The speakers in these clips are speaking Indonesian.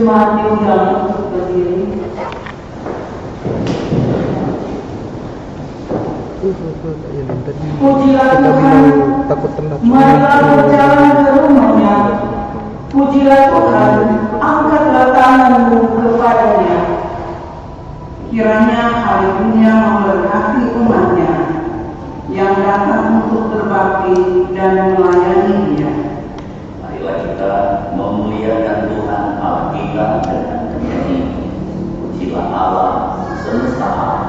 Jemaat diundang untuk berdiri. Pujilah Tuhan, marilah berjalan ke rumahnya. Pujilah Tuhan, angkatlah tanganmu kepadanya. Kiranya hari dunia memberkati umatnya yang datang untuk berbakti dan melayani Dia. Marilah kita memuliakan Tuhan Allah kita dengan menyanyi. Pujilah Allah semesta alam.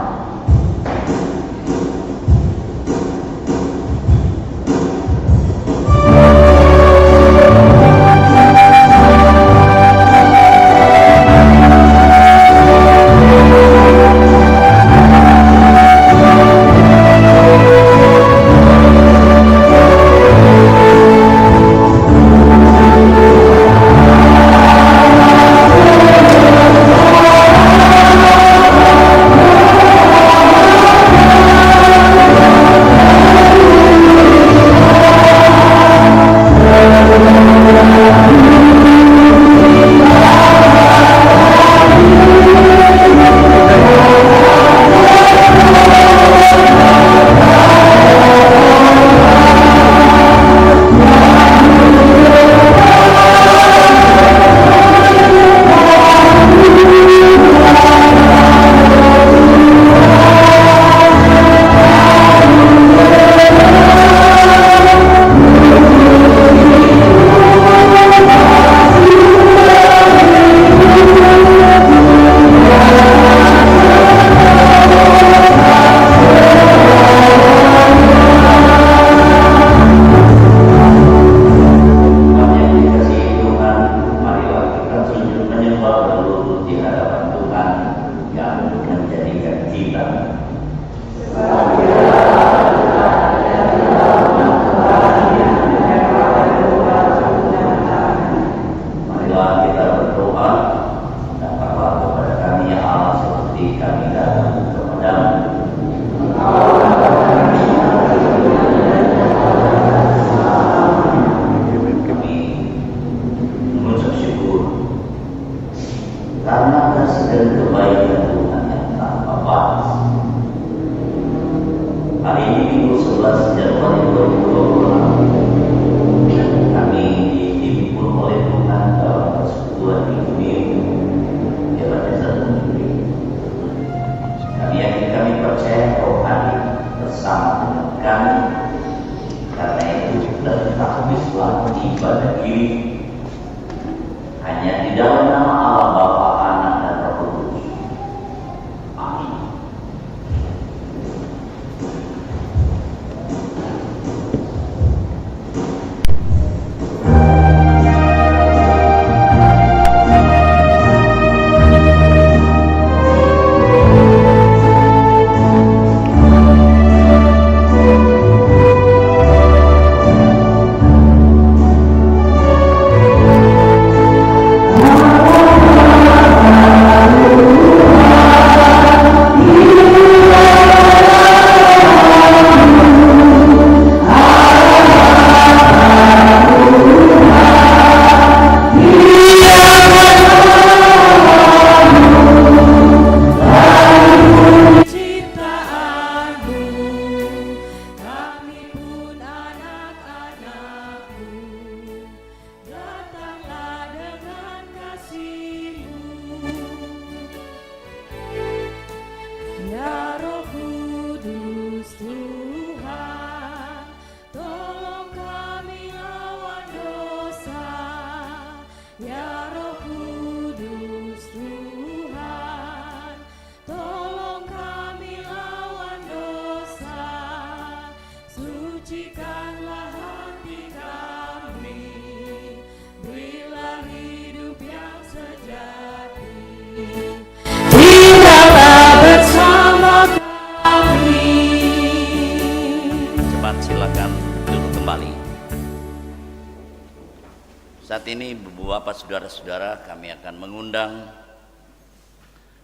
Saat ini Bapak saudara-saudara, kami akan mengundang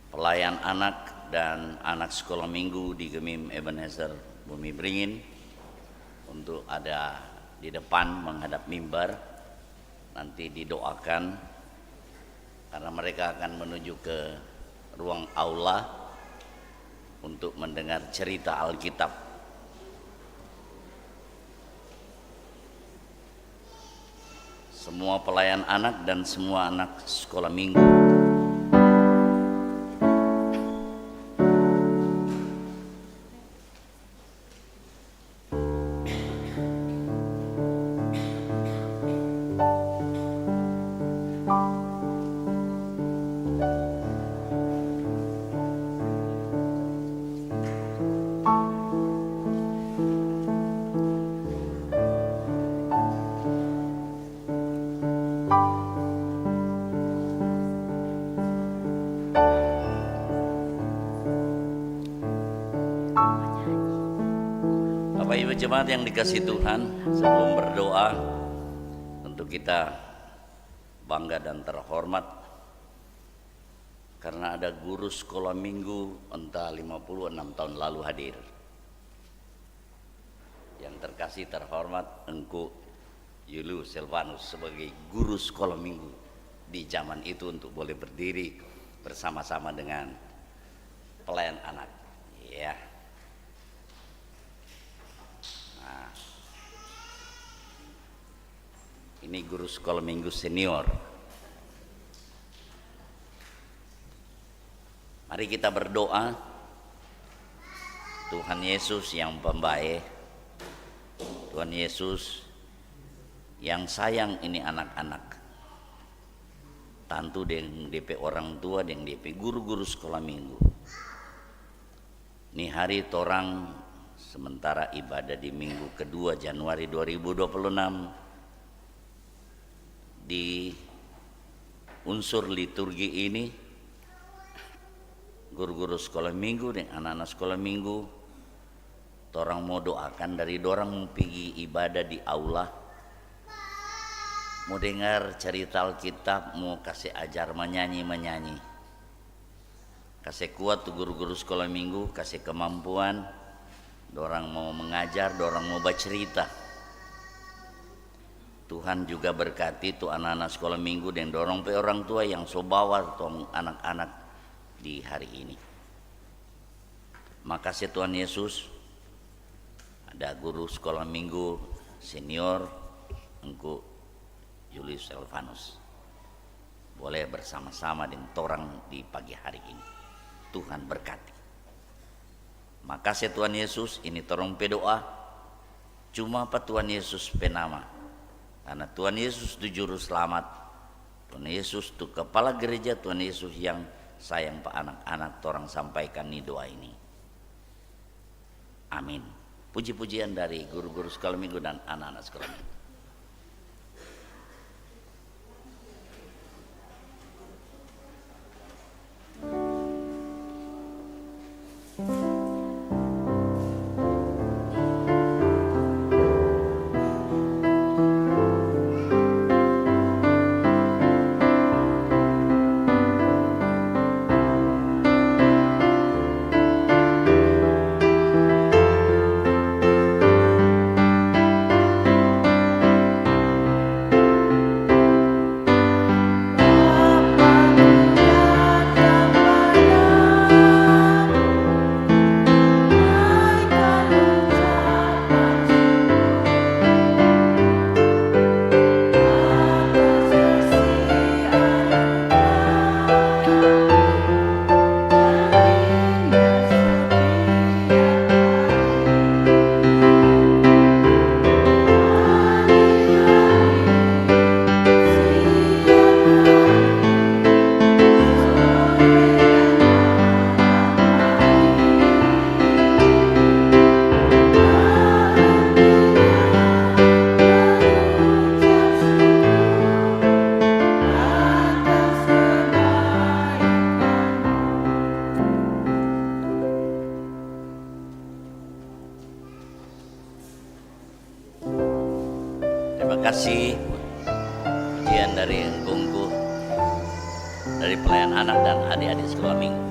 pelayan anak dan anak sekolah minggu di Gemim Ebenezer Bumi Beringin untuk ada di depan menghadap mimbar, nanti didoakan karena mereka akan menuju ke ruang aula untuk mendengar cerita Alkitab. Semua pelayan anak dan semua anak sekolah minggu, Bapak Ibu jemaat yang dikasihi Tuhan, sebelum berdoa untuk kita bangga dan terhormat karena ada guru sekolah minggu entah 56 tahun lalu hadir. Yang terkasih terhormat Engku Julius Silvanus sebagai guru sekolah minggu di zaman itu untuk boleh berdiri bersama-sama dengan pelayan anak. Ya. Nah, ini guru sekolah minggu senior. Mari kita berdoa. Tuhan Yesus yang pembaik, Tuhan Yesus yang sayang ini anak-anak, tantu dengan DP orang tua, dengan DP guru-guru sekolah minggu. Ini hari torang sementara ibadah di minggu kedua Januari 2026 di unsur liturgi ini, guru-guru sekolah minggu dan anak-anak sekolah minggu, torang mau doakan dari dorang mau pergi ibadah di aula, mau dengar cerita Alkitab, mau kasih ajar menyanyi, kasih kuat tuh guru-guru sekolah minggu, kasih kemampuan, dorang mau mengajar, dorang mau bercerita. Tuhan juga berkati tuh anak-anak sekolah minggu dan dorong pe orang tua yang so bawa tuh anak-anak di hari ini. Makasih Tuhan Yesus, ada guru sekolah minggu senior Engku Julius Silvanus boleh bersama-sama dengan torang di pagi hari ini. Tuhan berkati. Makasih Tuhan Yesus, ini torong pedoa cuma apa Tuhan Yesus penama, karena Tuhan Yesus itu juru selamat, Tuhan Yesus itu kepala gereja, Tuhan Yesus yang sayang pak anak-anak torang sampaikan nih doa ini. Amin. Puji-pujian dari guru-guru sekolah minggu dan anak-anak sekolah minggu. Terima kasih pujian dari Engku dari pelayan anak dan adik-adik sekolah minggu.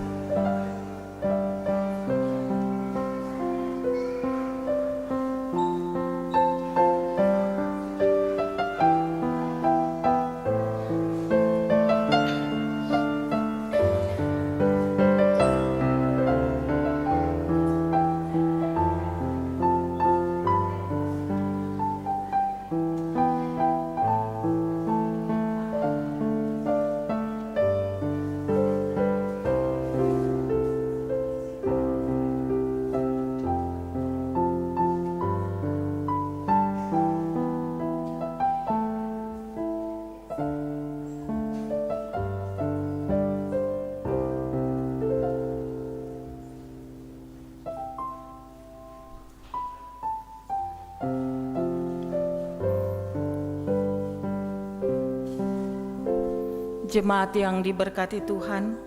Jemaat yang diberkati Tuhan,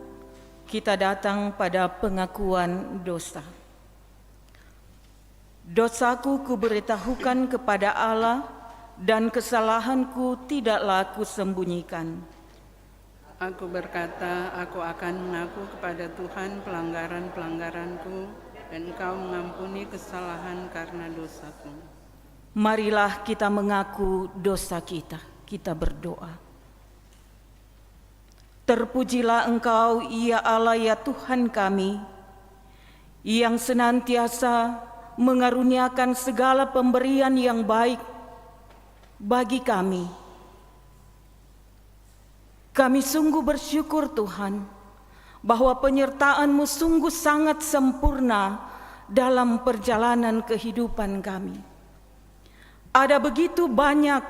kita datang pada pengakuan dosa. Dosaku kuberitahukan kepada Allah, dan kesalahanku tidaklah kusembunyikan. Aku berkata, aku akan mengaku kepada Tuhan pelanggaran-pelanggaranku, dan Engkau mengampuni kesalahan karena dosaku. Marilah kita mengaku dosa kita berdoa. Terpujilah Engkau, ya Allah, ya Tuhan kami, yang senantiasa mengaruniakan segala pemberian yang baik bagi kami. Kami sungguh bersyukur Tuhan, bahwa penyertaan-Mu sungguh sangat sempurna dalam perjalanan kehidupan kami. Ada begitu banyak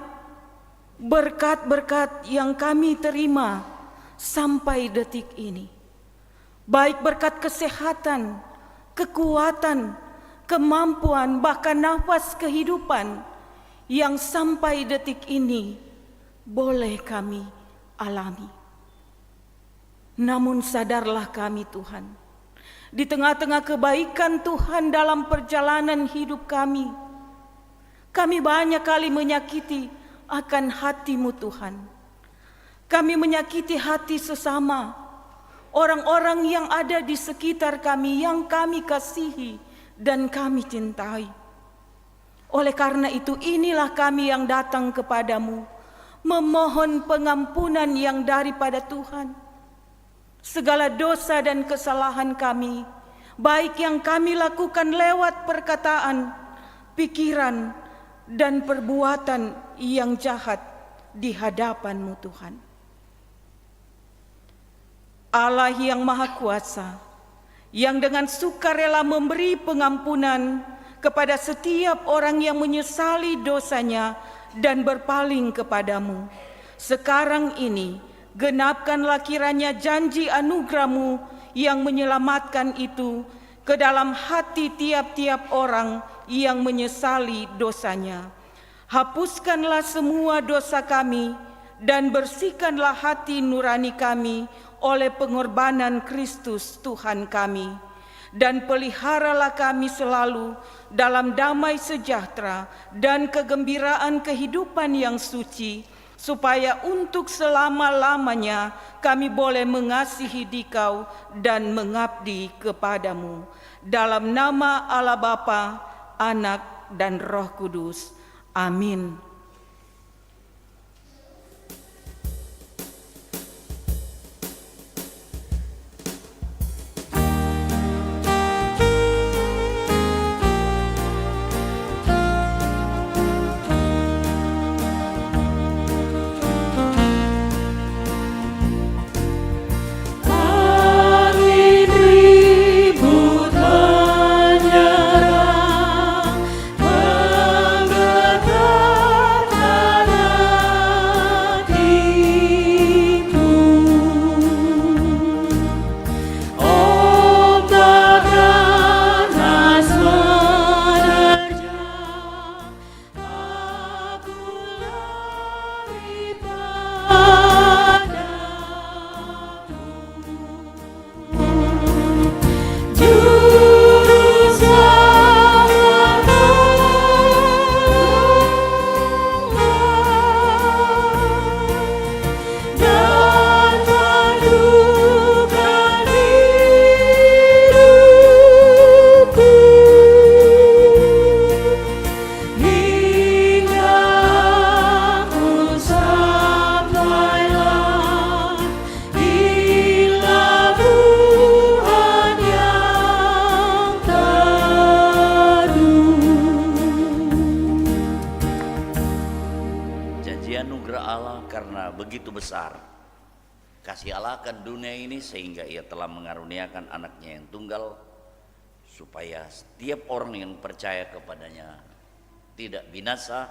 berkat-berkat yang kami terima sampai detik ini, baik berkat kesehatan, kekuatan, kemampuan, bahkan nafas kehidupan yang sampai detik ini boleh kami alami. Namun sadarlah kami Tuhan, di tengah-tengah kebaikan Tuhan dalam perjalanan hidup kami banyak kali menyakiti akan hati-Mu Tuhan. Kami menyakiti hati sesama, orang-orang yang ada di sekitar kami, yang kami kasihi dan kami cintai. Oleh karena itu, inilah kami yang datang kepadamu, memohon pengampunan yang daripada Tuhan. Segala dosa dan kesalahan kami, baik yang kami lakukan lewat perkataan, pikiran, dan perbuatan yang jahat di hadapan-Mu Tuhan. Allah yang Maha Kuasa, yang dengan sukarela memberi pengampunan kepada setiap orang yang menyesali dosanya dan berpaling kepadamu. Sekarang ini, genapkanlah kiranya janji anugerah-Mu yang menyelamatkan itu ke dalam hati tiap-tiap orang yang menyesali dosanya. Hapuskanlah semua dosa kami dan bersihkanlah hati nurani kami oleh pengorbanan Kristus Tuhan kami, dan peliharalah kami selalu dalam damai sejahtera dan kegembiraan kehidupan yang suci, supaya untuk selama-lamanya kami boleh mengasihi Dikau dan mengabdi kepadamu. Dalam nama Allah Bapa, Anak, dan Roh Kudus. Amin. begitu besar kasih Allah akan dunia ini, sehingga Ia telah mengaruniakan anaknya yang tunggal, supaya setiap orang yang percaya kepadanya tidak binasa,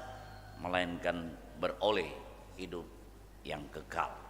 melainkan beroleh hidup yang kekal.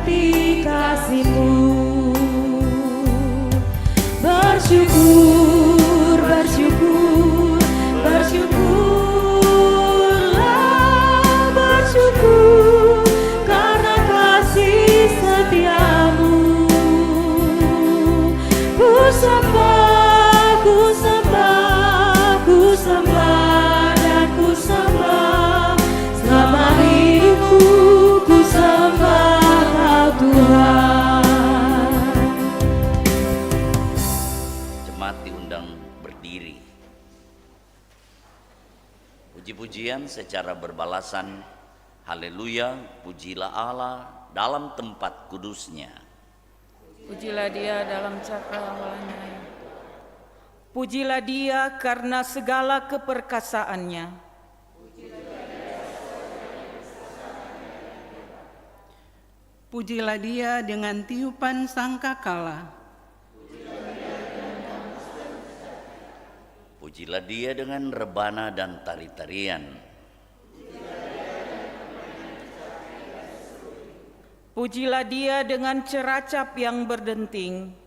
seperti kasih-Mu. Bersyukur, bersyukur, bersyukurlah, bersyukur karena kasih setia-Mu. Ku sembah, ku sembah, ku sembah dan ku sembah, selama hidupku ku sembah Kau Tuhan. Jemaat diundang berdiri. Puji-pujian secara berbalasan. Haleluya, pujilah Allah dalam tempat kudusnya. Pujilah Dia dalam cakrawalanya. Pujilah Dia karena segala keperkasaannya. Pujilah Dia dengan tiupan sangkakala. Pujilah Dia dengan rebana dan tari-tarian. Pujilah Dia dengan ceracap yang berdenting.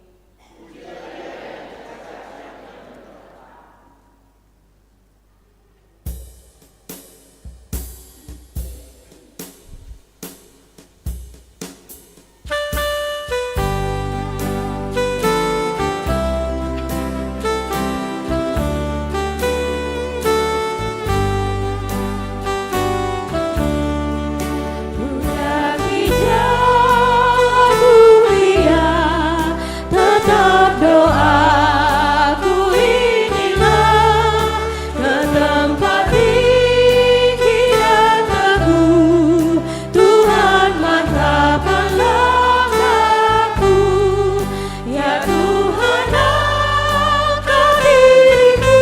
Budak bijak mulia, tetap doaku inilah, ke tempat tinggi dan teguh, Tuhan mantapkan langkahku. Ya Tuhan, angkat diriku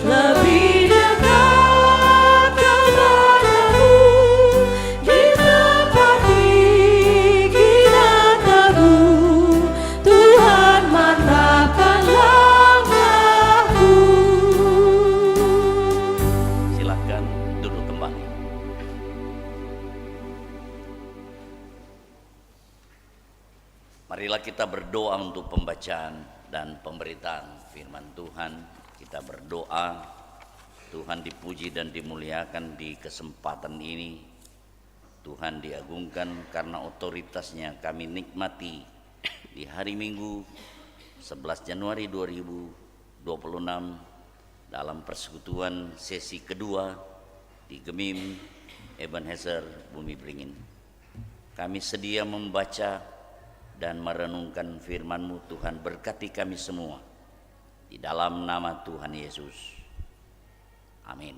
lebih dekat kepadamu, di tempat tinggi dan teguh, Tuhan mantapkan langkahku. Silakan duduk kembali. Marilah kita berdoa untuk pembacaan dan pemberitaan firman Tuhan. Kita berdoa Tuhan dipuji dan dimuliakan di kesempatan ini. Tuhan diagungkan karena otoritasnya kami nikmati di hari Minggu 11 Januari 2026 dalam persekutuan sesi kedua di Gemim Ebenezer Bumi Beringin. Kami sedia membaca dan merenungkan firman-Mu. Tuhan, berkati kami semua di dalam nama Tuhan Yesus. Amin.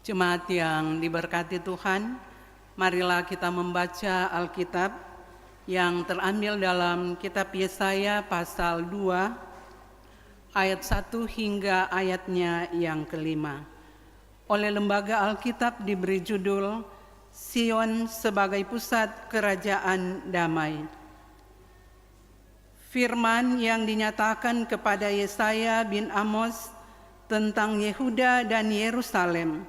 Jemaat yang diberkati Tuhan, marilah kita membaca Alkitab yang terambil dalam kitab Yesaya pasal 2 ayat 1 hingga ayatnya yang kelima. Oleh Lembaga Alkitab diberi judul Sion sebagai pusat kerajaan damai. Firman yang dinyatakan kepada Yesaya bin Amos tentang Yehuda dan Yerusalem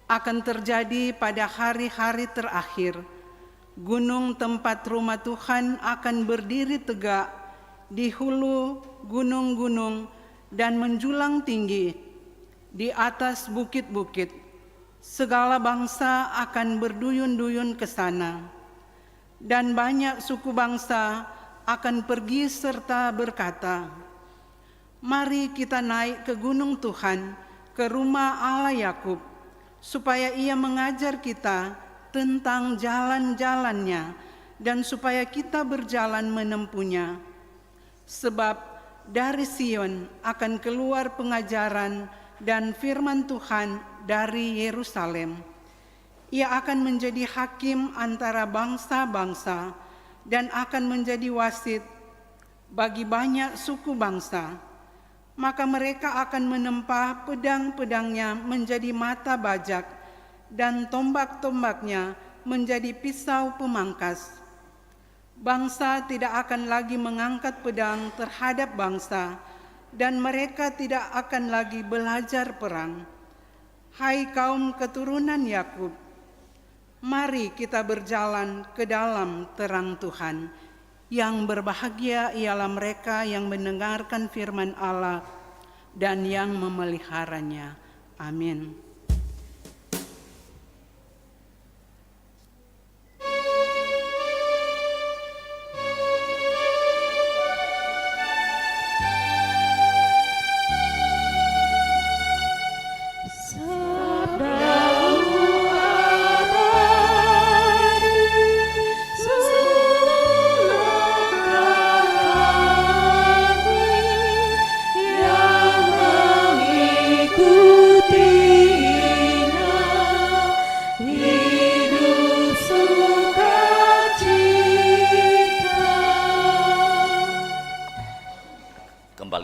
akan terjadi pada hari-hari terakhir. Gunung tempat rumah Tuhan akan berdiri tegak di hulu gunung-gunung dan menjulang tinggi di atas bukit-bukit. Segala bangsa akan berduyun-duyun ke sana, dan banyak suku bangsa akan pergi serta berkata, "Mari kita naik ke gunung Tuhan, ke rumah Allah Yakub, supaya Ia mengajar kita tentang jalan-jalannya, dan supaya kita berjalan menempuhnya. Sebab dari Sion akan keluar pengajaran dan firman Tuhan dari Yerusalem. Ia akan menjadi hakim antara bangsa-bangsa dan akan menjadi wasit bagi banyak suku bangsa. Maka mereka akan menempa pedang-pedangnya menjadi mata bajak dan tombak-tombaknya menjadi pisau pemangkas. Bangsa tidak akan lagi mengangkat pedang terhadap bangsa, dan mereka tidak akan lagi belajar perang. Hai kaum keturunan Yakub, Mari kita berjalan ke dalam terang Tuhan. Yang berbahagia ialah mereka yang mendengarkan firman Allah dan yang memeliharanya. Amin.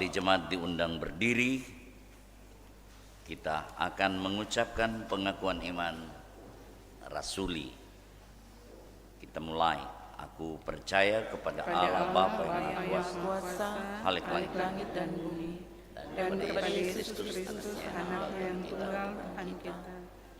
Jemaat diundang berdiri. Kita akan mengucapkan pengakuan iman rasuli. Kita mulai. Aku percaya kepada Allah Bapa yang Maha Kuasa, Khalik langit dan bumi, dan kepada Yesus Kristus, Anaknya yang tunggal Tuhan kita,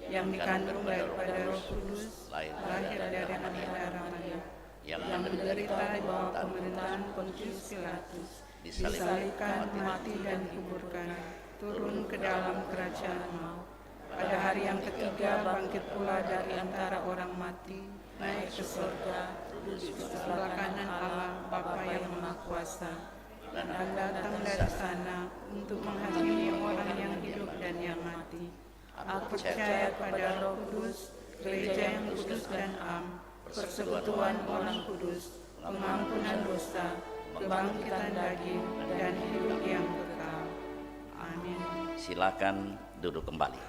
yang dikandung daripada Roh Kudus, lahir dari Maria, yang menderita di bawah pemerintahan Pontius Pilatus, disalibkan, mati dan dikuburkan, turun ke dalam kerajaan maut. Pada hari yang ketiga bangkit pula dari antara orang mati, naik ke surga, duduk di sebelah kanan Allah Bapa yang Maha Kuasa, dan akan datang dari sana untuk menghakimi orang yang hidup dan yang mati. Aku percaya pada Roh Kudus, gereja yang kudus dan am, persekutuan orang kudus, pengampunan dosa, kebangkitan daging, dan hidup yang kekal. Amin. Silakan duduk kembali.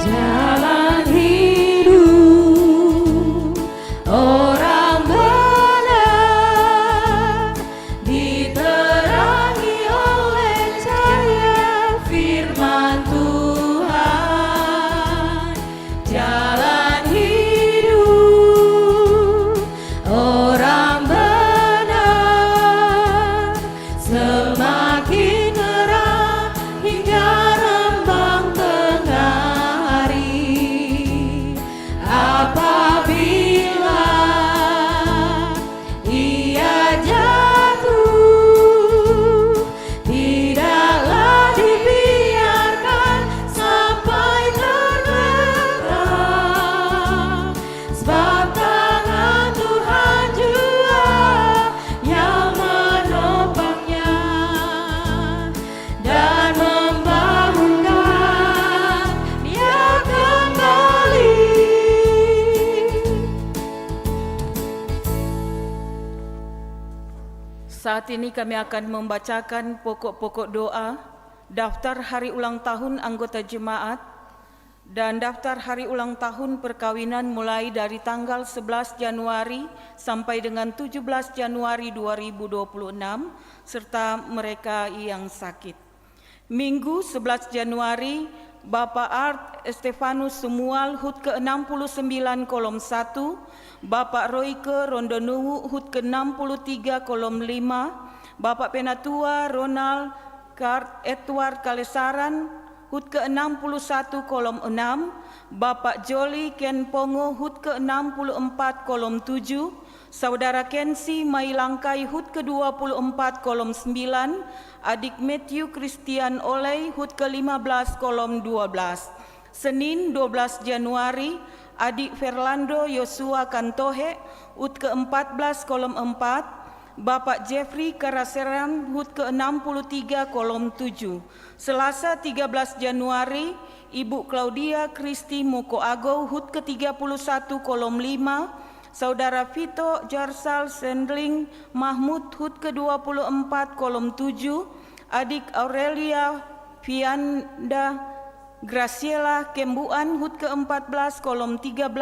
Jalan hidup orang benar diterangi oleh cahaya firman Tuhan. Jalan hidup orang benar semakin terang hingga rembang tengah hari. Apabila ia jatuh, tidaklah dibiarkan sampai tergerak, sebab tangan Tuhan jua yang menopangnya dan membangunkan dia kembali. Saat ini kami akan membacakan pokok-pokok doa, daftar hari ulang tahun anggota jemaat, dan daftar hari ulang tahun perkawinan mulai dari tanggal 11 Januari sampai dengan 17 Januari 2026, serta mereka yang sakit. Minggu 11 Januari, Bapak Art Estefanus Sumual HUT ke-69 kolom 1, Bapak Roike Rondonuwu HUT ke-63 kolom 5, Bapak Penatua Ronald Kart Edward Kalesaran HUT ke-61 kolom 6, Bapak Joli Ken Pongo HUT ke-64 kolom 7, Saudara Kensi Mailangkai HUT ke-24 kolom 9, Adik Matthew Christian Oley HUT ke-15 kolom 12. Senin 12 Januari, Adik Fernando Yosua Kantohe HUT ke-14 kolom 4, Bapak Jeffrey Karaseran HUT ke-63 kolom 7. Selasa 13 Januari, Ibu Claudia Kristi Mokoago HUT ke-31 kolom 5, Saudara Vito Jarsal Sendling Mahmud HUT ke-24 kolom 7, Adik Aurelia Fianda Graciela Kembuan HUT ke-14 kolom 13,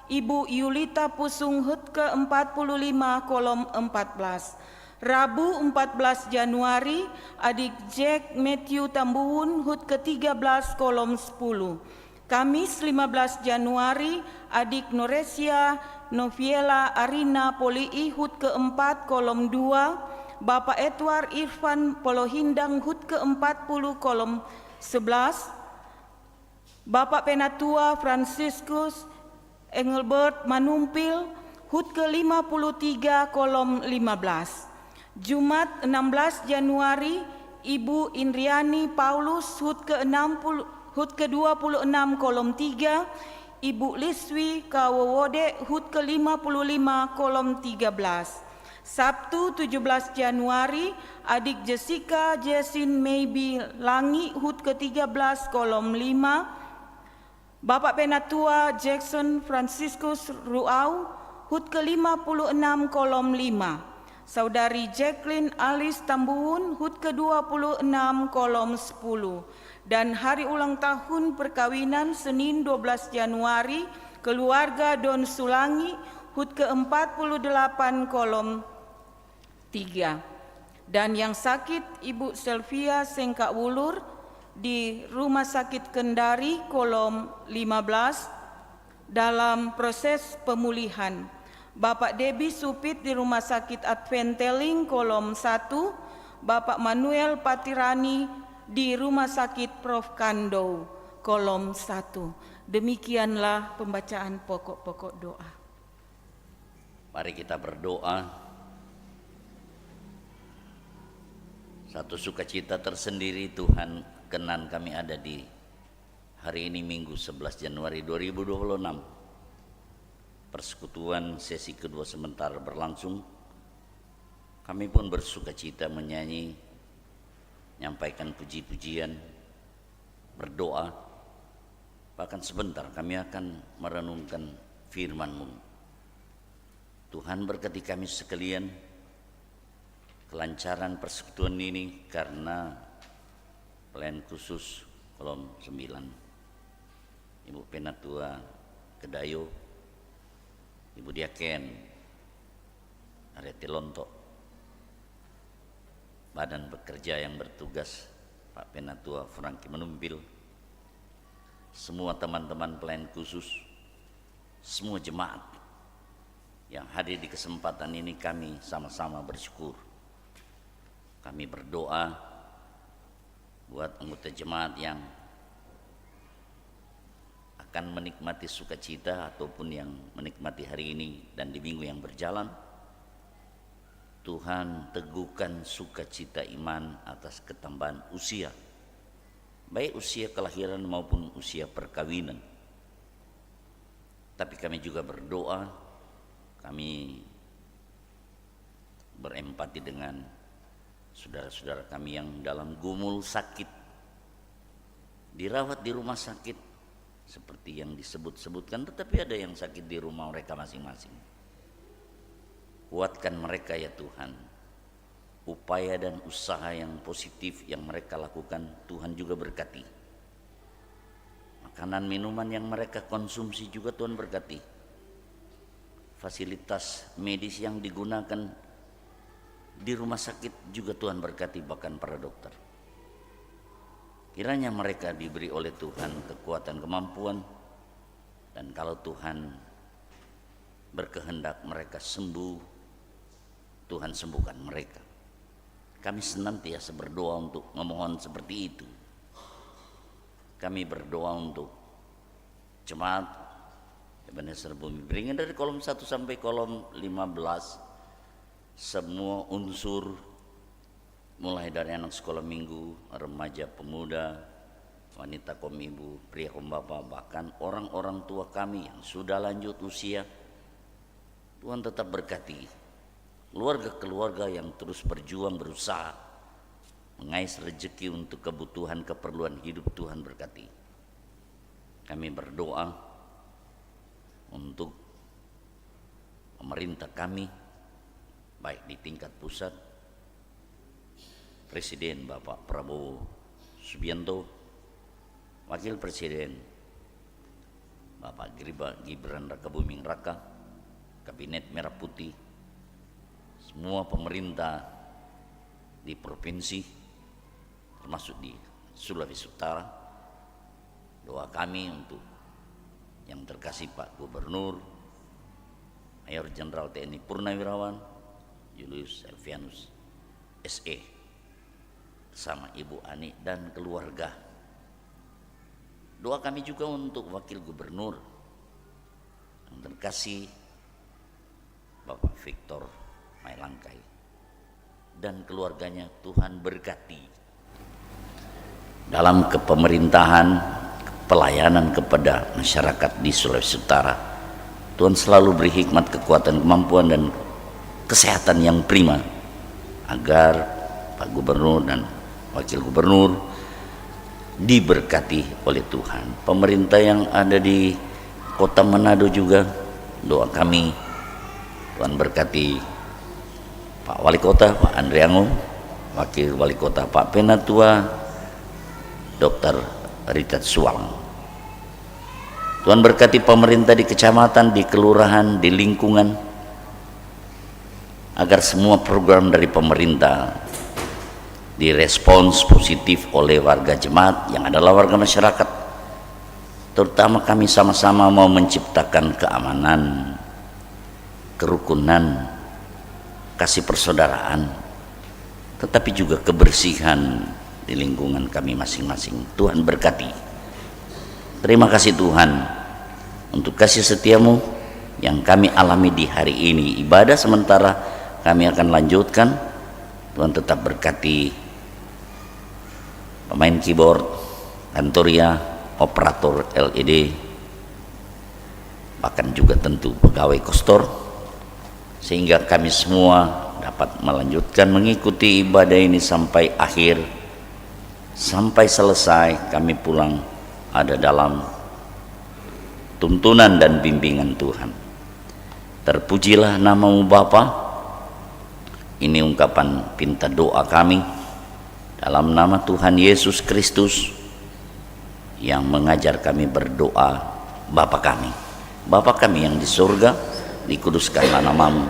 Ibu Yulita Pusung HUT ke-45 kolom 14. Rabu 14 Januari, Adik Jack Matthew Tambuhun HUT ke-13 kolom 10. Kamis 15 Januari, adik Noresia Noviela Arina Polii HUT ke-4 kolom 2, Bapak Edward Irfan Polohindang HUT ke-40 kolom 11, Bapak Penatua Franciscus Engelbert Manumpil HUT ke-53 kolom 15. Jumat 16 Januari, Ibu Indriani Paulus HUT ke-26 kolom 3, Ibu Liswi Kawowode HUT ke-55 kolom 13. Sabtu 17 Januari, adik Jessica Jessin Maybe Langi HUT ke-13 kolom 5, Bapak Penatua Jackson Franciscus Ruau HUT ke-56 kolom 5, Saudari Jacqueline Alice Tambuun HUT ke-26 kolom 10, dan hari ulang tahun perkawinan Senin 12 Januari keluarga Don Sulangi HUT ke-48 kolom 3, dan yang sakit Ibu Selvia Sengkak Wulur di Rumah Sakit Kendari kolom 15 dalam proses pemulihan. Bapak Debi Supit di Rumah Sakit Adventeling kolom 1, Bapak Manuel Patirani di Rumah Sakit Prof. Kando kolom 1. Demikianlah pembacaan pokok-pokok doa. Mari kita berdoa. Satu sukacita tersendiri Tuhan kenan kami ada di hari ini Minggu 11 Januari 2026. Persekutuan sesi kedua sementara berlangsung. Kami pun bersukacita menyanyi, menyampaikan puji-pujian, berdoa. Bahkan sebentar kami akan merenungkan firman-Mu. Tuhan berkati kami sekalian, kelancaran persekutuan ini karena pelayan khusus kolom 9, Ibu Penatua Kedayo, Ibu Diaken Areti Lonto, badan bekerja yang bertugas Pak Penatua Franky Manumpil, semua teman-teman pelayan khusus, semua jemaat yang hadir di kesempatan ini, kami sama-sama bersyukur. Kami berdoa buat anggota jemaat yang akan menikmati sukacita ataupun yang menikmati hari ini dan di minggu yang berjalan. Tuhan teguhkan sukacita iman atas ketambahan usia, baik usia kelahiran maupun usia perkawinan. Tapi kami juga berdoa, kami berempati dengan saudara-saudara kami yang dalam gumul sakit, dirawat di rumah sakit seperti yang disebut-sebutkan, tetapi ada yang sakit di rumah mereka masing-masing. Kuatkan mereka ya Tuhan. Upaya dan usaha yang positif yang mereka lakukan, Tuhan juga berkati. Makanan minuman yang mereka konsumsi juga Tuhan berkati. Fasilitas medis yang digunakan di rumah sakit juga Tuhan berkati, bahkan para dokter. Kiranya mereka diberi oleh Tuhan kekuatan, kemampuan, dan kalau Tuhan berkehendak mereka sembuh, Tuhan sembuhkan mereka. Kami senantiasa berdoa untuk memohon seperti itu. Kami berdoa untuk jemaat Ebenezer Bumi Beringin dari kolom 1 sampai kolom 15, semua unsur mulai dari anak sekolah minggu, remaja, pemuda, wanita kaum ibu, pria kaum bapak, bahkan orang-orang tua kami yang sudah lanjut usia, Tuhan tetap berkati. Keluarga-keluarga yang terus berjuang, berusaha mengais rezeki untuk kebutuhan keperluan hidup, Tuhan berkati. Kami berdoa untuk pemerintah kami, baik di tingkat pusat, Presiden Bapak Prabowo Subianto, Wakil Presiden Bapak Gibran Rakabuming Raka, Kabinet Merah Putih, semua pemerintah di provinsi termasuk di Sulawesi Utara, Doa kami untuk yang terkasih Pak Gubernur Mayor Jenderal TNI Purnawirawan Julius Elvianus SE bersama Ibu Ani dan keluarga. Doa kami juga untuk Wakil Gubernur yang terkasih Bapak Victor Mailangkai dan keluarganya. Tuhan berkati dalam kepemerintahan, pelayanan kepada masyarakat di Sulawesi Utara. Tuhan selalu beri hikmat, kekuatan, kemampuan dan kesehatan yang prima agar Pak Gubernur dan Wakil Gubernur diberkati oleh Tuhan. Pemerintah yang ada di Kota Manado juga, doa kami Tuhan berkati Pak Wali Kota Pak Andriango, Wakil Wali Kota Pak Penatua Dr. Richard Suwang. Tuhan berkati pemerintah di kecamatan, di kelurahan, di lingkungan, agar semua program dari pemerintah direspons positif oleh warga jemaat yang adalah warga masyarakat. Terutama kami sama-sama mau menciptakan keamanan, kerukunan, kasih persaudaraan, tetapi juga kebersihan di lingkungan kami masing-masing. Tuhan berkati. Terima kasih Tuhan untuk kasih setiamu yang kami alami di hari ini. Ibadah sementara kami akan lanjutkan. Tuhan tetap berkati pemain keyboard, kantoria, operator LED, bahkan juga tentu pegawai kostor, sehingga kami semua dapat melanjutkan mengikuti ibadah ini sampai akhir. Sampai selesai kami pulang ada dalam tuntunan dan bimbingan Tuhan. Terpujilah namamu Bapa. Ini ungkapan pinta doa kami dalam nama Tuhan Yesus Kristus yang mengajar kami berdoa. Bapa kami, Bapa kami yang di surga, dikuduskanlah namamu,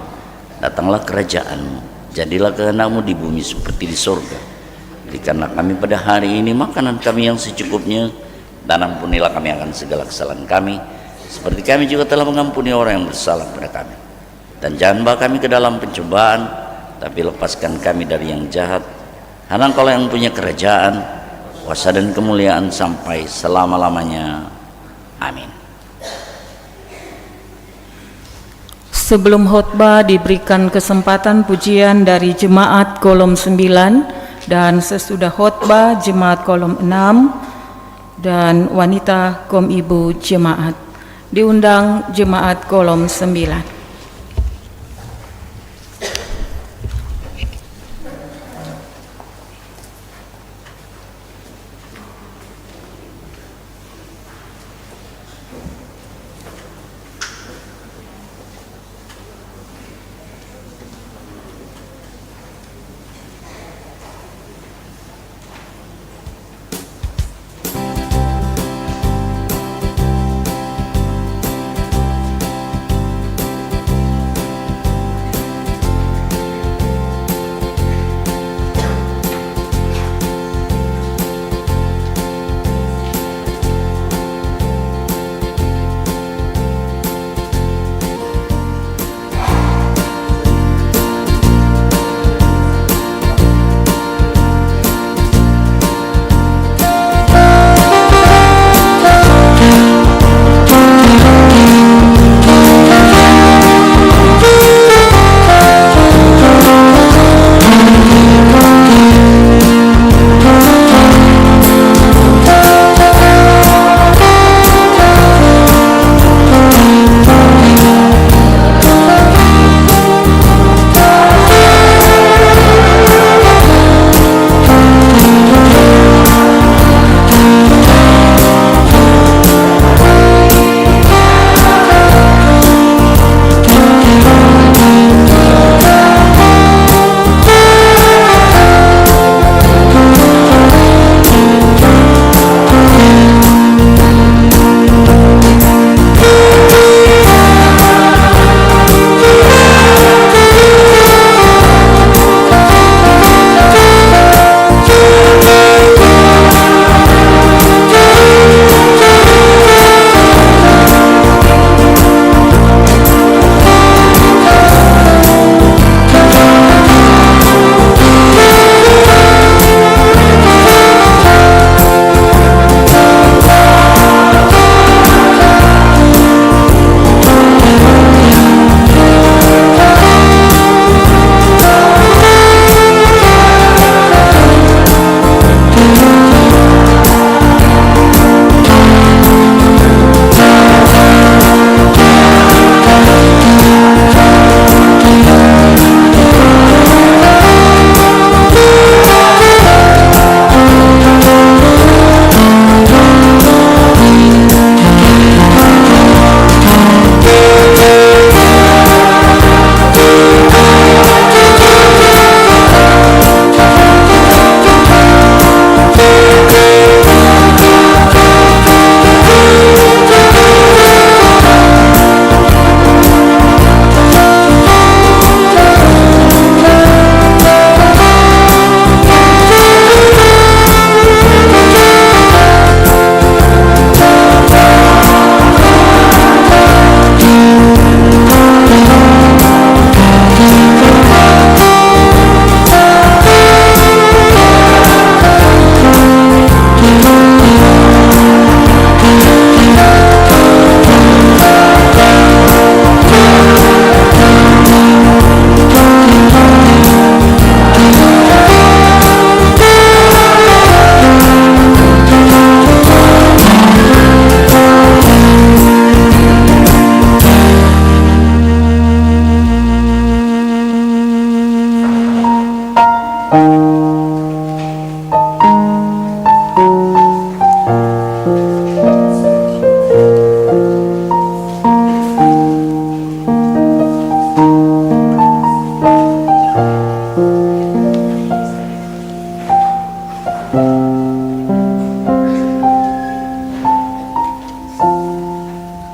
datanglah kerajaanmu, jadilah kehendakmu di bumi seperti di surga. Berikanlah kami pada hari ini makanan kami yang secukupnya, dan ampunilah kami akan segala kesalahan kami, seperti kami juga telah mengampuni orang yang bersalah pada kami. Dan jangan bawa kami ke dalam pencobaan, tapi lepaskan kami dari yang jahat. Karena Engkau yang punya kerajaan, kuasa dan kemuliaan sampai selama-lamanya. Amin. Sebelum khotbah diberikan kesempatan pujian dari jemaat kolom 9, dan sesudah khotbah jemaat kolom 6 dan wanita kom ibu jemaat. Diundang jemaat kolom 9.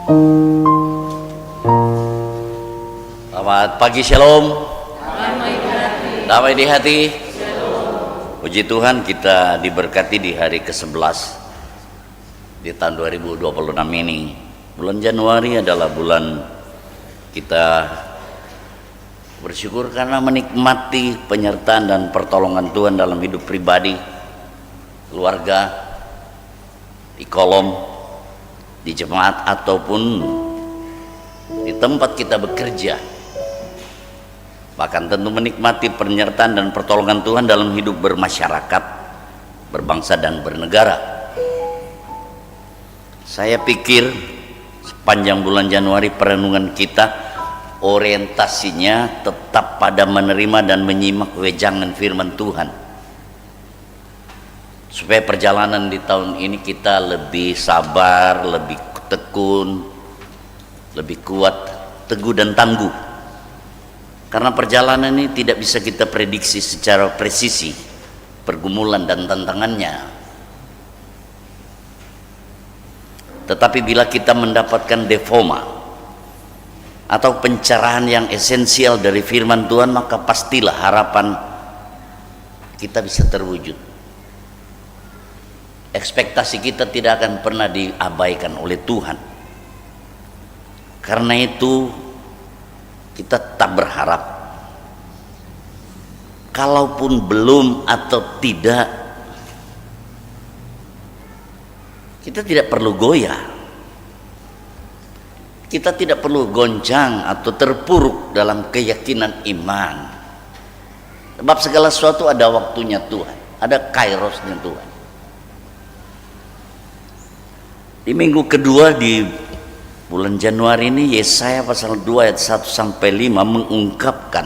Selamat pagi, shalom. Damai di hati. Puji Tuhan, kita diberkati di hari ke-11 di tahun 2026 ini. Bulan Januari adalah bulan kita bersyukur karena menikmati penyertaan dan pertolongan Tuhan dalam hidup pribadi, keluarga, di kolom, di jemaat, ataupun di tempat kita bekerja. Bahkan tentu menikmati penyertaan dan pertolongan Tuhan dalam hidup bermasyarakat, berbangsa dan bernegara. Saya pikir sepanjang bulan Januari perenungan kita orientasinya tetap pada menerima dan menyimak wejangan firman Tuhan, supaya perjalanan di tahun ini kita lebih sabar, lebih tekun, lebih kuat, teguh dan tangguh. Karena perjalanan ini tidak bisa kita prediksi secara presisi pergumulan dan tantangannya. Tetapi bila kita mendapatkan defoma atau pencerahan yang esensial dari firman Tuhan, maka pastilah harapan kita bisa terwujud. Ekspektasi kita tidak akan pernah diabaikan oleh Tuhan. Karena itu kita tetap berharap, kalaupun belum atau tidak, kita tidak perlu goyah, kita tidak perlu goncang atau terpuruk dalam keyakinan iman. Sebab segala sesuatu ada waktunya Tuhan, ada kairosnya Tuhan. Di minggu kedua di bulan Januari ini, Yesaya pasal 2 ayat 1 sampai 5 mengungkapkan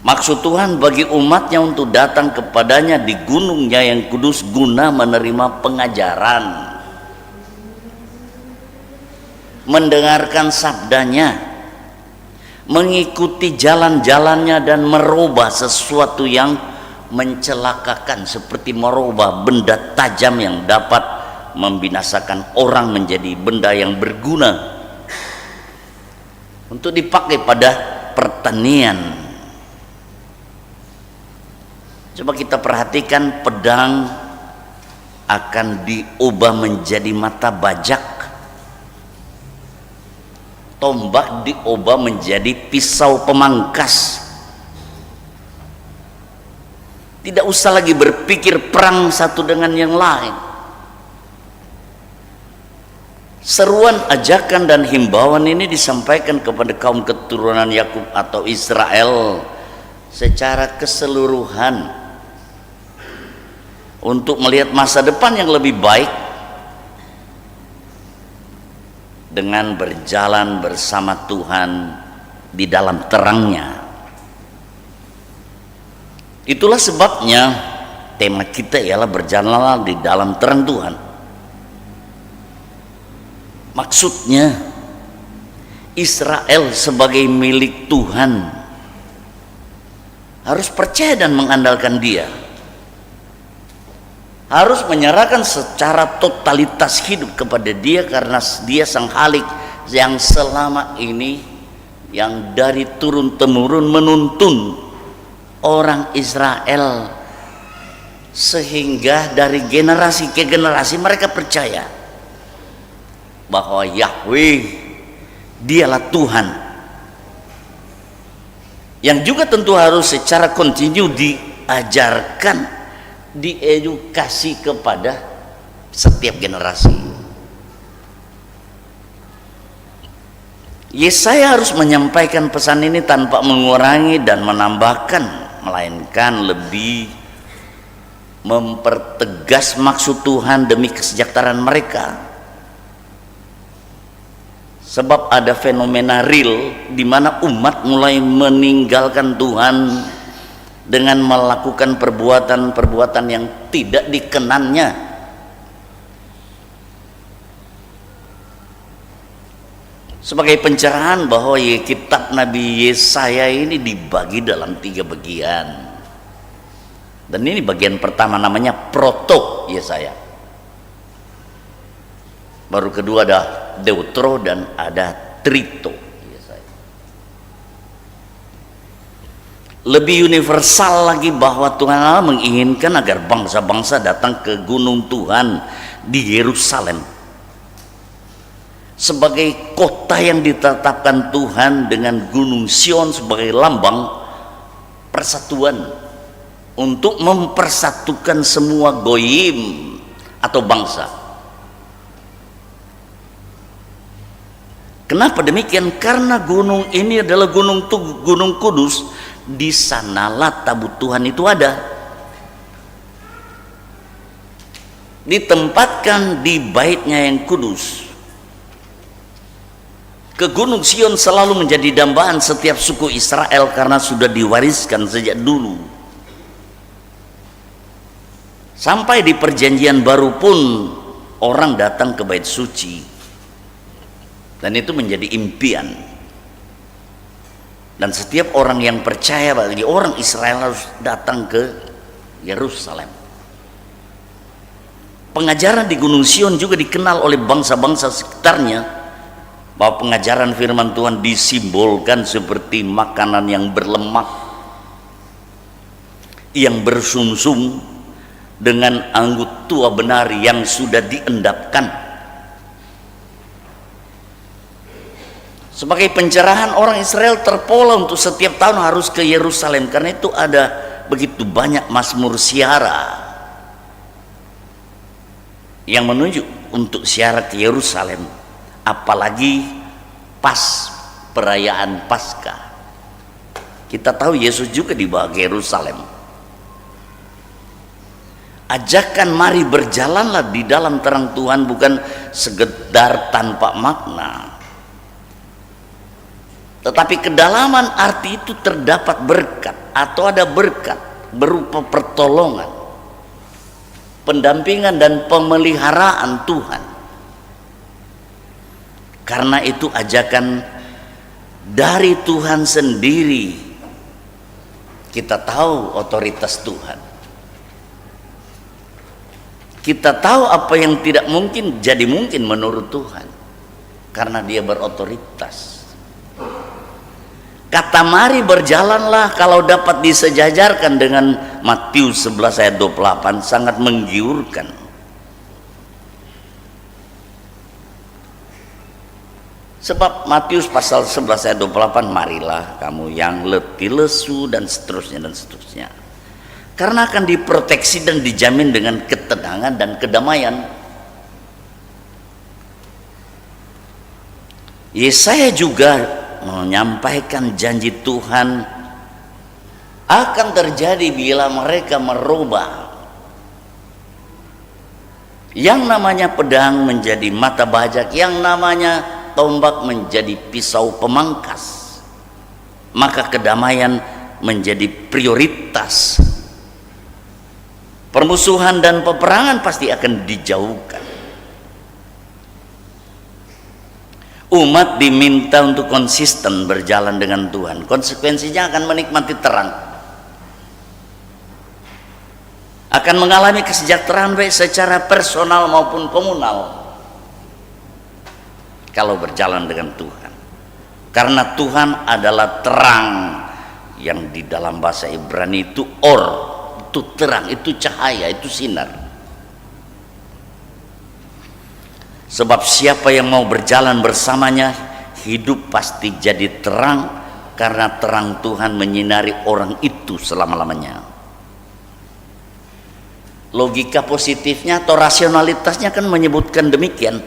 maksud Tuhan bagi umatnya untuk datang kepadanya di gunungnya yang kudus guna menerima pengajaran, mendengarkan sabdanya, mengikuti jalan-jalannya dan merubah sesuatu yang mencelakakan, seperti merubah benda tajam yang dapat membinasakan orang menjadi benda yang berguna untuk dipakai pada pertanian. Coba kita perhatikan, pedang akan diubah menjadi mata bajak, tombak diubah menjadi pisau pemangkas. Tidak usah lagi berpikir perang satu dengan yang lain. Seruan, ajakan dan himbauan ini disampaikan kepada kaum keturunan Yakub atau Israel secara keseluruhan untuk melihat masa depan yang lebih baik dengan berjalan bersama Tuhan di dalam terangnya. Itulah sebabnya tema kita ialah berjalanlah di dalam terang Tuhan. Maksudnya Israel sebagai milik Tuhan harus percaya dan mengandalkan Dia, harus menyerahkan secara totalitas hidup kepada Dia, karena Dia sang Khalik yang selama ini yang dari turun temurun menuntun orang Israel, sehingga dari generasi ke generasi mereka percaya bahwa Yahweh Dialah Tuhan, yang juga tentu harus secara kontinu diajarkan, diedukasi kepada setiap generasi. Yesaya harus menyampaikan pesan ini tanpa mengurangi dan menambahkan, melainkan lebih mempertegas maksud Tuhan demi kesejahteraan mereka. Sebab ada fenomena real di mana umat mulai meninggalkan Tuhan dengan melakukan perbuatan-perbuatan yang tidak dikenannya. Sebagai pencerahan bahwa kitab Nabi Yesaya ini dibagi dalam 3 bagian. Dan ini bagian pertama namanya Proto Yesaya. Baru kedua ada deutro dan ada trito. Lebih universal lagi bahwa Tuhan Allah menginginkan agar bangsa-bangsa datang ke gunung Tuhan di Yerusalem sebagai kota yang ditetapkan Tuhan, dengan gunung Sion sebagai lambang persatuan untuk mempersatukan semua goyim atau bangsa. Kenapa demikian? Karena gunung ini adalah gunung kudus. Di sanalah tabut Tuhan itu ada, ditempatkan di baitnya yang kudus. Ke gunung Sion selalu menjadi dambaan setiap suku Israel karena sudah diwariskan sejak dulu. Sampai di perjanjian baru pun orang datang ke bait suci, dan itu menjadi impian. Dan setiap orang yang percaya, bagi orang Israel, harus datang ke Yerusalem. Pengajaran di Gunung Sion juga dikenal oleh bangsa-bangsa sekitarnya, bahwa pengajaran firman Tuhan disimbolkan seperti makanan yang berlemak, yang bersumsum dengan anggur tua benar yang sudah diendapkan. Sebagai pencerahan, orang Israel terpola untuk setiap tahun harus ke Yerusalem, karena itu ada begitu banyak mazmur siara yang menunjuk untuk siara ke Yerusalem, apalagi pas perayaan Paskah. Kita tahu Yesus juga dibawa ke Yerusalem. Ajakan mari berjalanlah di dalam terang Tuhan bukan sekedar tanpa makna, tetapi kedalaman arti itu terdapat berkat, atau ada berkat berupa pertolongan, pendampingan dan pemeliharaan Tuhan. Karena itu ajakan dari Tuhan sendiri. Kita tahu otoritas Tuhan, kita tahu apa yang tidak mungkin jadi mungkin menurut Tuhan, karena Dia berotoritas. Kata mari berjalanlah kalau dapat disejajarkan dengan Matius 11 ayat 28 sangat menggiurkan. Sebab Matius pasal 11 ayat 28, marilah kamu yang letih lesu dan seterusnya dan seterusnya, karena akan diproteksi dan dijamin dengan ketenangan dan kedamaian. Yesaya juga menyampaikan janji Tuhan akan terjadi bila mereka merubah yang namanya pedang menjadi mata bajak, yang namanya tombak menjadi pisau pemangkas. Maka kedamaian menjadi prioritas. Permusuhan dan peperangan pasti akan dijauhkan. Umat diminta untuk konsisten berjalan dengan Tuhan. Konsekuensinya akan menikmati terang, akan mengalami kesejahteraan baik secara personal maupun komunal kalau berjalan dengan Tuhan. Karena Tuhan adalah terang, yang di dalam bahasa Ibrani itu or, itu terang, itu cahaya, itu sinar. Sebab siapa yang mau berjalan bersamanya, hidup pasti jadi terang, karena terang Tuhan menyinari orang itu selama-lamanya. Logika positifnya atau rasionalitasnya kan menyebutkan demikian.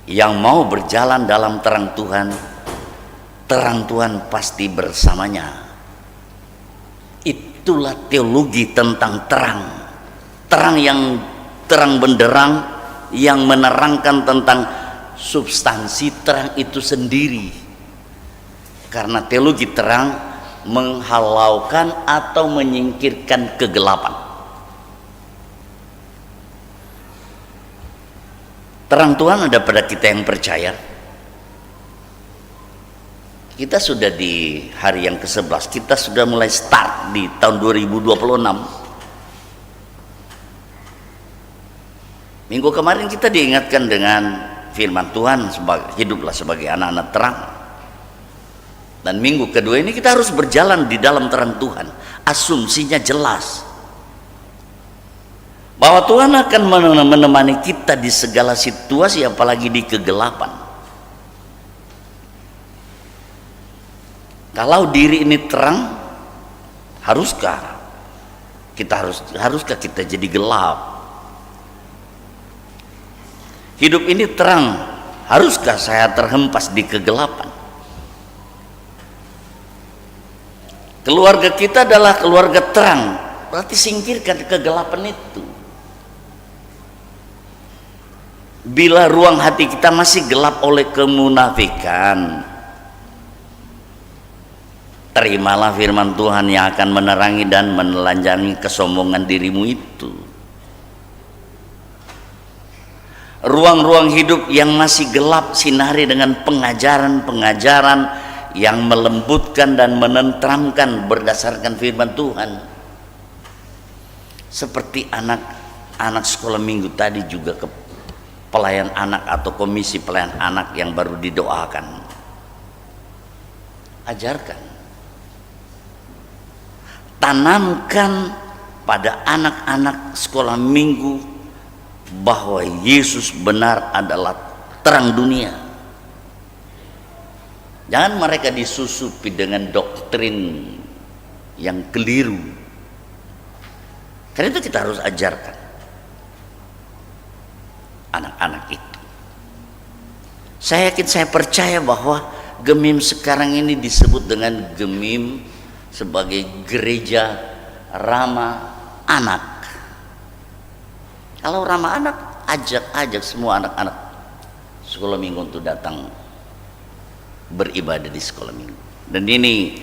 Yang mau berjalan dalam terang Tuhan pasti bersamanya. Itulah teologi tentang terang. Terang yang terang benderang, yang menerangkan tentang substansi terang itu sendiri. Karena teologi terang menghalaukan atau menyingkirkan kegelapan. Terang Tuhan ada pada kita yang percaya. Kita sudah di hari yang ke-11, kita sudah mulai start di tahun 2026. Minggu kemarin kita diingatkan dengan firman Tuhan, hiduplah sebagai anak-anak terang. Dan minggu kedua ini kita harus berjalan di dalam terang Tuhan. Asumsinya jelas bahwa Tuhan akan menemani kita di segala situasi, apalagi di kegelapan. Kalau diri ini terang, haruskah kita jadi gelap? Hidup ini terang, haruskah saya terhempas di kegelapan? Keluarga kita adalah keluarga terang, berarti singkirkan kegelapan itu. Bila ruang hati kita masih gelap oleh kemunafikan, terimalah firman Tuhan yang akan menerangi dan menelanjangi kesombongan dirimu itu. Ruang-ruang hidup yang masih gelap, sinari dengan pengajaran-pengajaran yang melembutkan dan menenteramkan berdasarkan firman Tuhan. Seperti anak-anak sekolah minggu tadi, juga ke pelayan anak atau komisi pelayan anak yang baru didoakan. Ajarkan, tanamkan pada anak-anak sekolah minggu bahwa Yesus benar adalah terang dunia. Jangan mereka disusupi dengan doktrin yang keliru. Karena itu kita harus ajarkan anak-anak itu. Saya yakin, saya percaya bahwa Gemim sekarang ini disebut dengan Gemim sebagai gereja ramah anak. Kalau ramah anak, ajak semua anak-anak sekolah minggu untuk datang beribadah di sekolah minggu. Dan ini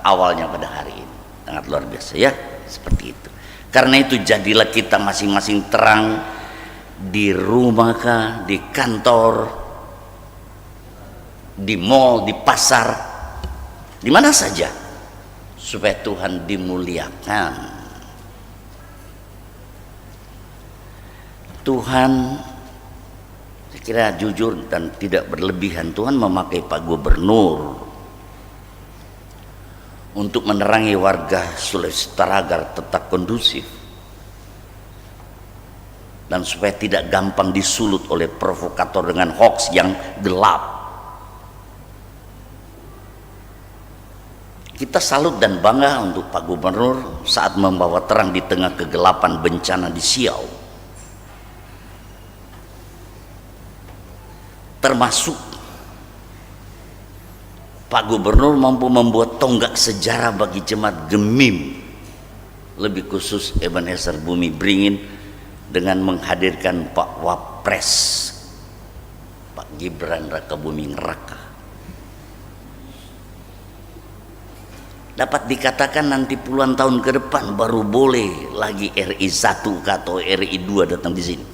awalnya pada hari ini sangat luar biasa ya, seperti itu. Karena itu jadilah kita masing-masing terang, di rumah kah, di kantor, di mall, di pasar, di mana saja, supaya Tuhan dimuliakan. Tuhan, saya kira jujur dan tidak berlebihan, Tuhan memakai Pak Gubernur untuk menerangi warga Sulawesi Utara agar tetap kondusif dan supaya tidak gampang disulut oleh provokator dengan hoax yang gelap. Kita salut dan bangga untuk Pak Gubernur saat membawa terang di tengah kegelapan bencana di Siau. Termasuk Pak Gubernur mampu membuat tonggak sejarah bagi jemaat Gemim, lebih khusus Ebenezer Bumi Beringin, dengan menghadirkan Pak Wapres, Pak Gibran Rakabuming Raka. Dapat dikatakan nanti puluhan tahun ke depan baru boleh lagi RI 1 atau RI 2 datang di sini.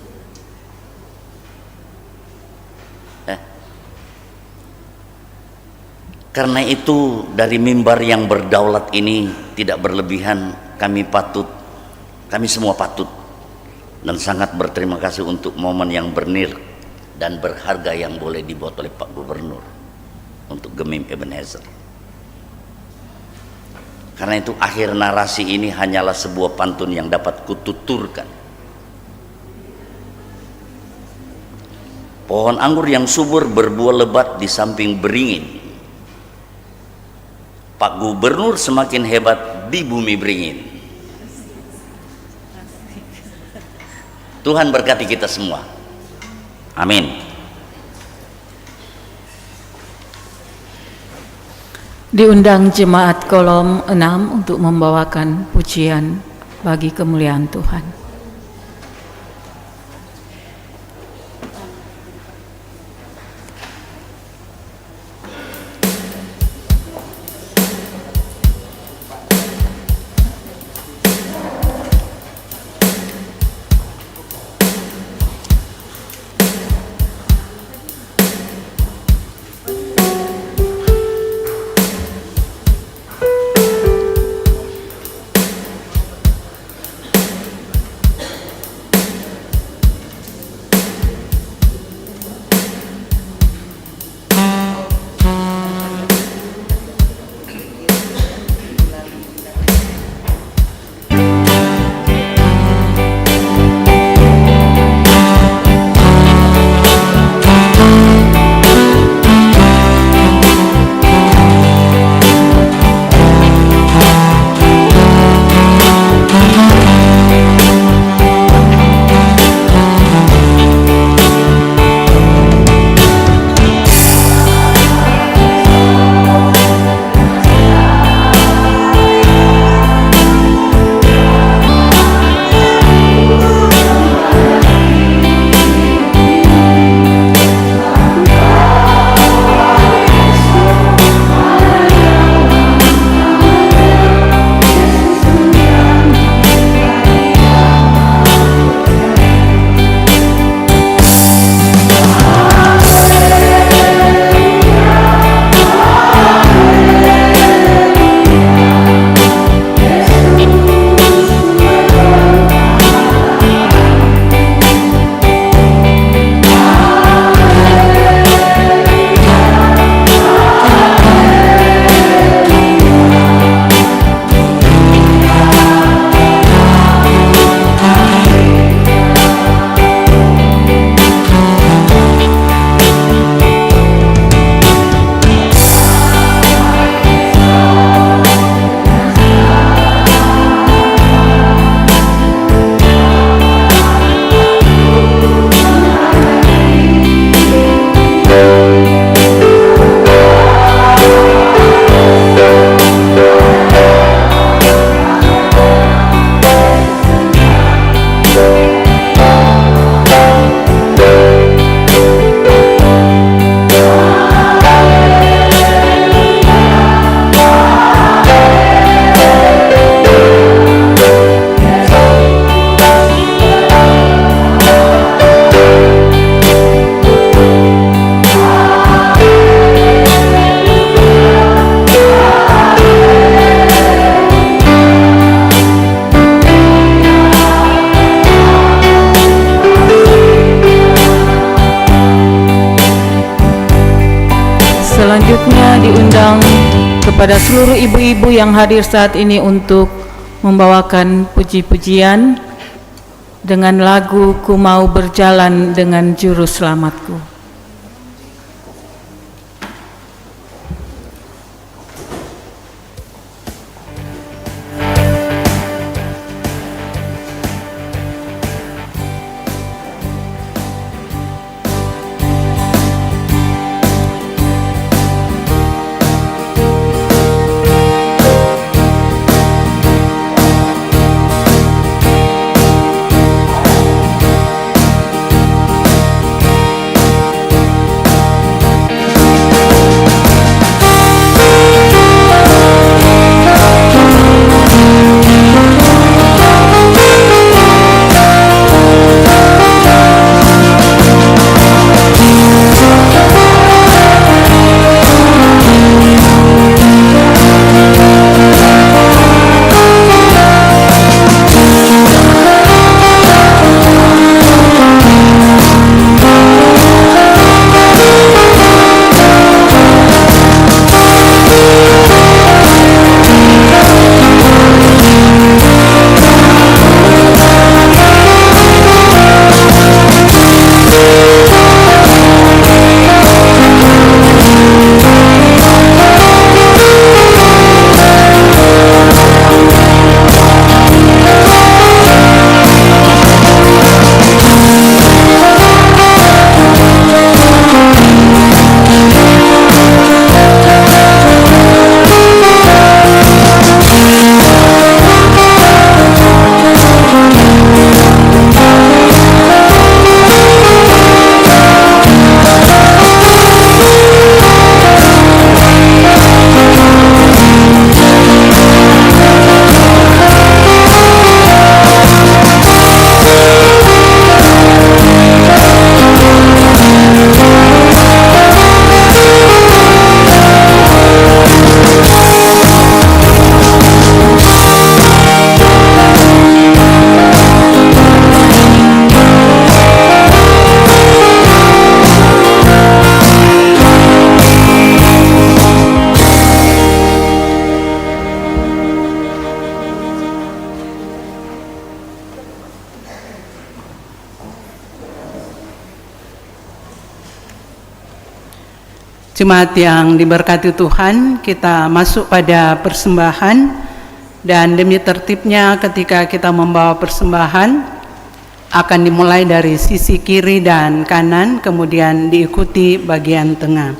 Karena itu dari mimbar yang berdaulat ini tidak berlebihan, kami semua patut dan sangat berterima kasih untuk momen yang bernilai dan berharga yang boleh dibuat oleh Pak Gubernur untuk Gemim Ebenezer. Karena itu akhir narasi ini hanyalah sebuah pantun yang dapat kututurkan. Pohon anggur yang subur berbuah lebat di samping beringin. Pak Gubernur semakin hebat di Bumi Beringin. Tuhan berkati kita semua. Amin. Diundang jemaat kolom 6 untuk membawakan pujian bagi kemuliaan Tuhan. Selanjutnya diundang kepada seluruh ibu-ibu yang hadir saat ini untuk membawakan puji-pujian dengan lagu Ku Mau Berjalan Dengan Juru Selamatku. Jemaat yang diberkati Tuhan, kita masuk pada persembahan, dan demi tertibnya ketika kita membawa persembahan akan dimulai dari sisi kiri dan kanan, kemudian diikuti bagian tengah.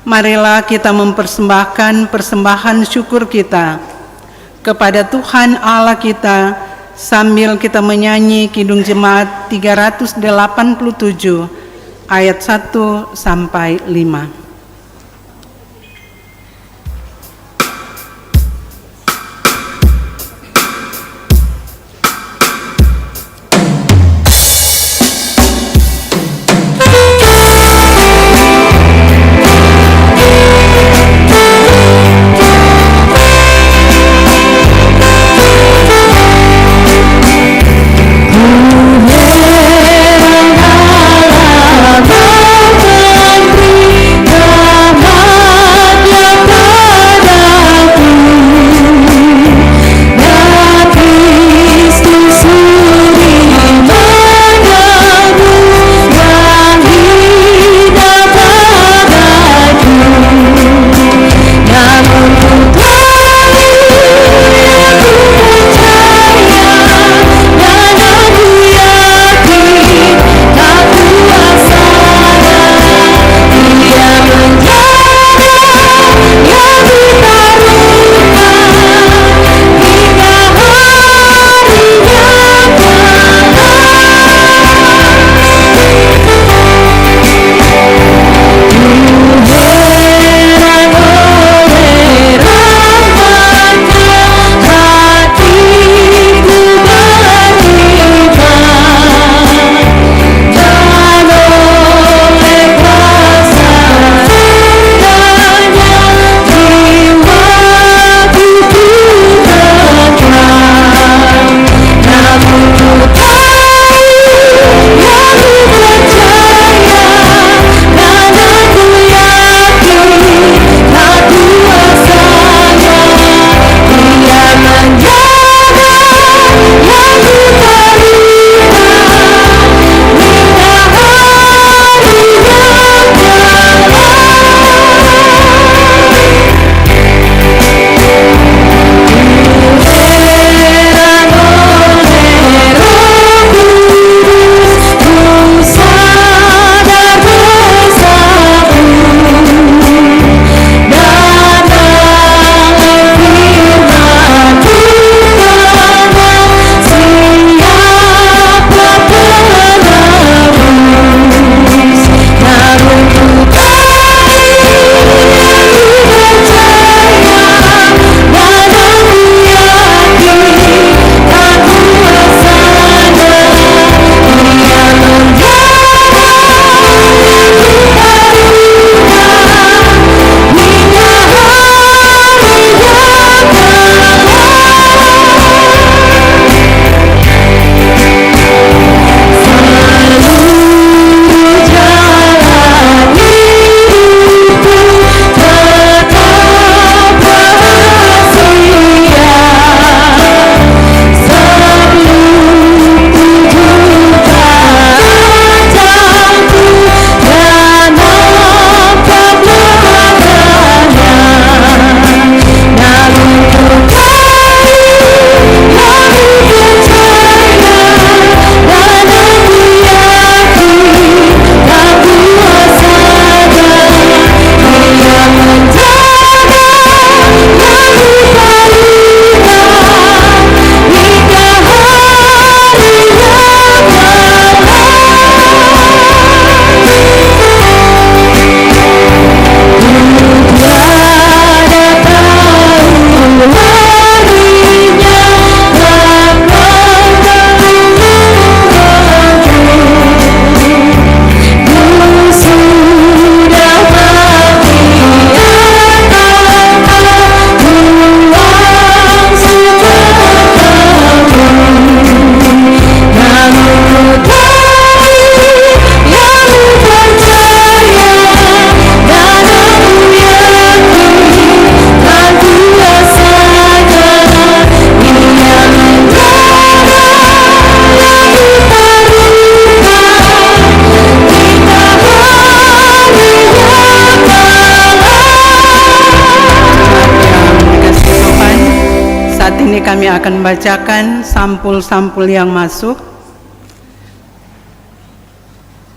Marilah kita mempersembahkan persembahan syukur kita kepada Tuhan Allah kita sambil kita menyanyi Kidung Jemaat 387 ayat 1 sampai 5. Kau kami akan bacakan sampul-sampul yang masuk.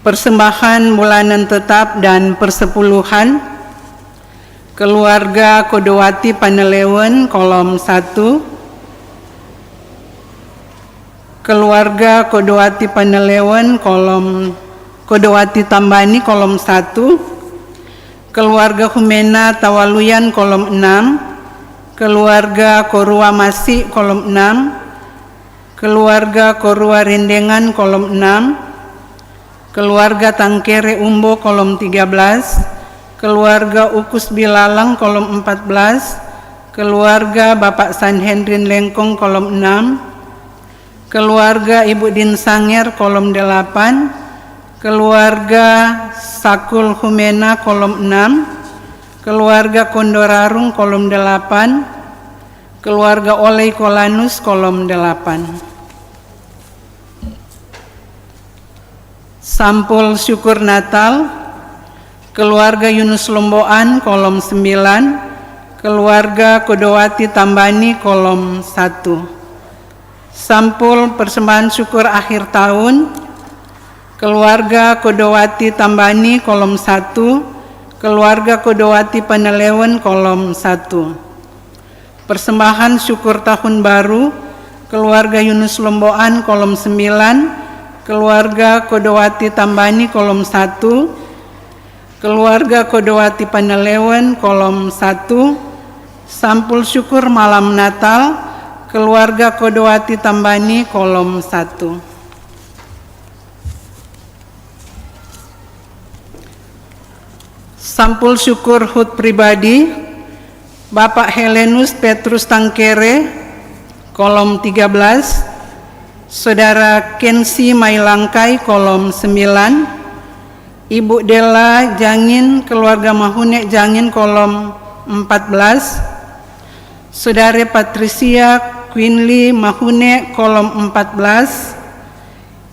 Persembahan bulanan tetap dan persepuluhan. Keluarga Kodowati Panelewen kolom 1. Keluarga Kodowati Panelewen kolom Kodowati Tambani kolom 1. Keluarga Humena Tawaluyan kolom 6. Keluarga Korua Masi kolom 6. Keluarga Korua Rendengan kolom 6. Keluarga Tangkere Umbo kolom 13. Keluarga Ukus Bilalang kolom 14. Keluarga Bapak Sanhendrin Lengkong kolom 6. Keluarga Ibu Din Sanger kolom 8. Keluarga Sakul Humena kolom 6. Keluarga Kondorarung kolom 8. Keluarga Oleh Kolanus kolom 8. Sampul syukur Natal. Keluarga Yunus Lomboan kolom 9. Keluarga Kodowati Tambani kolom 1. Sampul persembahan syukur akhir tahun. Keluarga Kodowati Tambani kolom 1. Keluarga Kodowati Panelewen kolom 1. Persembahan syukur tahun baru. Keluarga Yunus Lomboan kolom 9. Keluarga Kodowati Tambani kolom 1. Keluarga Kodowati Panelewen kolom 1. Sampul syukur malam Natal. Keluarga Kodowati Tambani kolom 1. Sampul syukur HUT pribadi. Bapak Helenus Petrus Tangkere kolom 13. Saudara Kensi Mailangkai kolom 9. Ibu Dela Jangin, keluarga Mahunek Jangin kolom 14. Saudari Patricia Quinly Mahune kolom 14.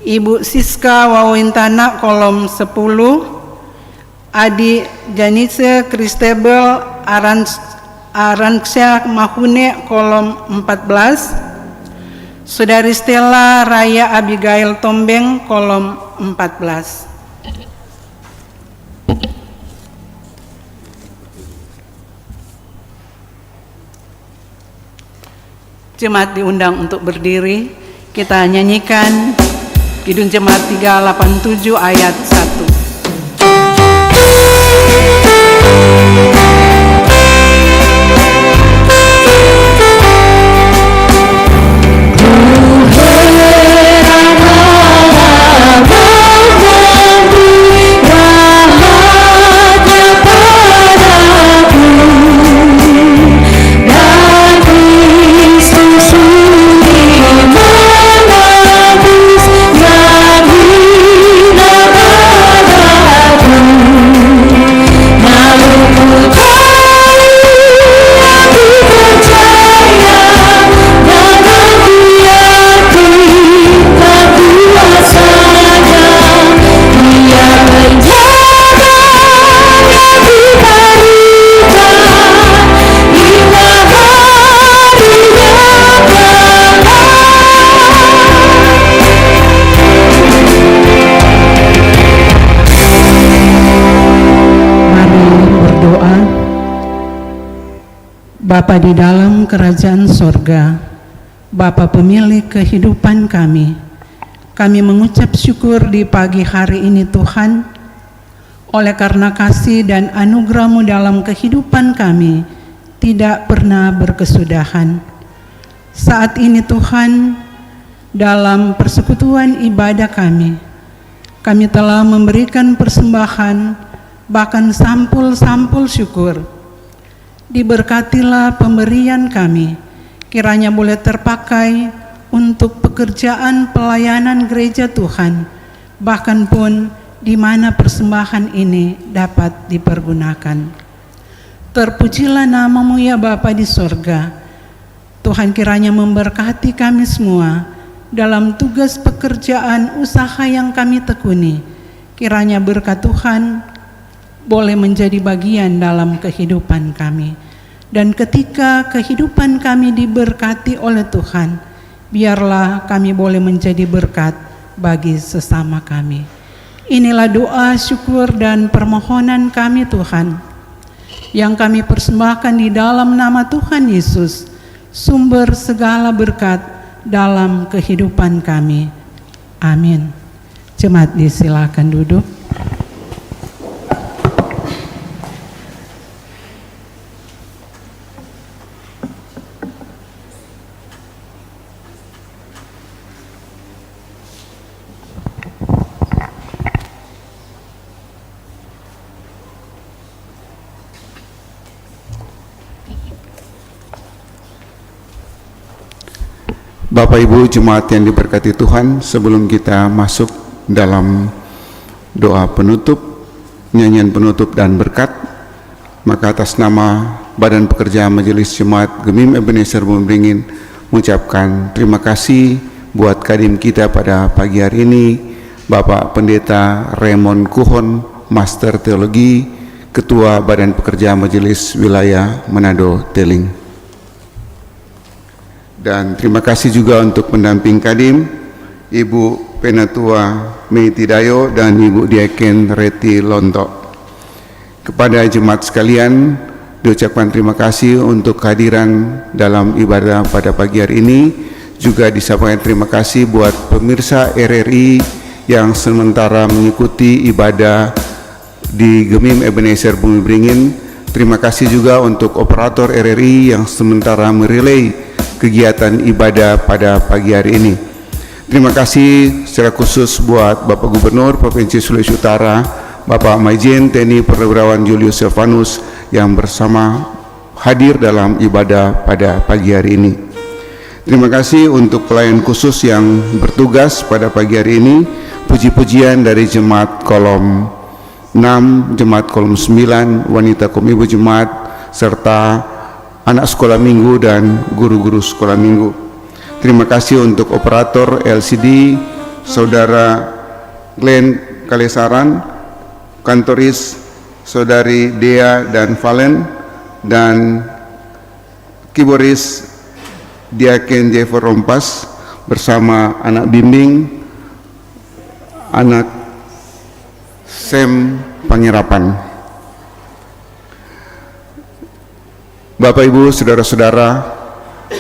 Ibu Siska Wawintana kolom 10. Adi Janice Christabel Aransya Mahune kolom 14. Saudari Stella Raya Abigail Tombeng kolom 14. Jemaat diundang untuk berdiri. Kita nyanyikan Kidung Jemaat 387 ayat 1. Bapa di dalam kerajaan sorga, Bapa pemilik kehidupan kami mengucap syukur di pagi hari ini Tuhan, oleh karena kasih dan anugerah-Mu dalam kehidupan kami tidak pernah berkesudahan. Saat ini Tuhan, dalam persekutuan ibadah kami telah memberikan persembahan, bahkan sampul-sampul syukur. Diberkatilah pemberian kami, kiranya boleh terpakai untuk pekerjaan pelayanan gereja Tuhan, bahkan pun di mana persembahan ini dapat dipergunakan. Terpujilah nama-Mu ya Bapa di sorga. Tuhan kiranya memberkati kami semua dalam tugas pekerjaan usaha yang kami tekuni. Kiranya berkat Tuhan boleh menjadi bagian dalam kehidupan kami. Dan ketika kehidupan kami diberkati oleh Tuhan, biarlah kami boleh menjadi berkat bagi sesama kami. Inilah doa, syukur, dan permohonan kami Tuhan, yang kami persembahkan di dalam nama Tuhan Yesus, sumber segala berkat dalam kehidupan kami. Amin. Jemaat disilakan duduk. Bapak Ibu jemaat yang diberkati Tuhan, sebelum kita masuk dalam doa penutup, nyanyian penutup dan berkat, maka atas nama Badan Pekerja Majelis Jemaat Gemim Ebenezer Bumi Beringin mengucapkan terima kasih buat kadim kita pada pagi hari ini, Bapak Pendeta Raymond Kuhon, Master Teologi, Ketua Badan Pekerja Majelis Wilayah Manado Teling. Dan terima kasih juga untuk pendamping kadim, Ibu Penatua Meiti Dayo dan Ibu Diaken Reti Lontok. Kepada jemaat sekalian, diucapkan terima kasih untuk kehadiran dalam ibadah pada pagi hari ini. Juga disampaikan terima kasih buat pemirsa RRI yang sementara mengikuti ibadah di Gemim Ebenezer Bumi Beringin. Terima kasih juga untuk operator RRI yang sementara merelay kegiatan ibadah pada pagi hari ini. Terima kasih secara khusus buat Bapak Gubernur Provinsi Sulawesi Utara, Bapak Maijen TNI Purnawirawan Julius Silvanus yang bersama hadir dalam ibadah pada pagi hari ini. Terima kasih untuk pelayan khusus yang bertugas pada pagi hari ini. Puji-pujian dari Jemaat Kolom 6, Jemaat Kolom 9, Wanita Komibu Jemaat, serta anak sekolah minggu dan guru-guru sekolah minggu. Terima kasih untuk operator LCD, Saudara Glenn Kalesaran, kantoris Saudari Dea dan Valen, dan keyboardis Diaken Jeffer Rompas bersama anak bimbing, anak Sem Pangerapan. Bapak Ibu, saudara-saudara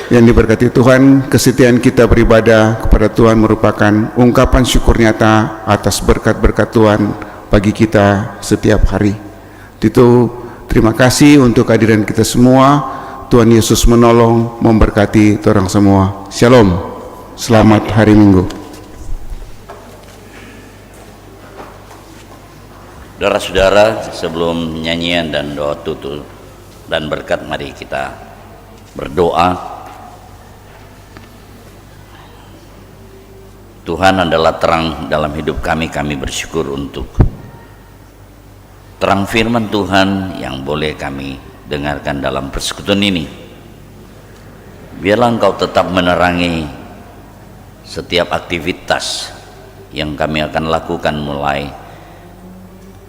yang diberkati Tuhan, kesetiaan kita beribadah kepada Tuhan merupakan ungkapan syukur nyata atas berkat-berkat Tuhan bagi kita setiap hari. Itu terima kasih untuk kehadiran kita semua. Tuhan Yesus menolong, memberkati orang semua. Shalom, selamat hari Minggu. Saudara-saudara, sebelum nyanyian dan doa tutup dan berkat, mari kita berdoa. Tuhan adalah terang dalam hidup kami. Kami bersyukur untuk terang firman Tuhan yang boleh kami dengarkan dalam persekutuan ini. Biarlah Engkau tetap menerangi setiap aktivitas yang kami akan lakukan mulai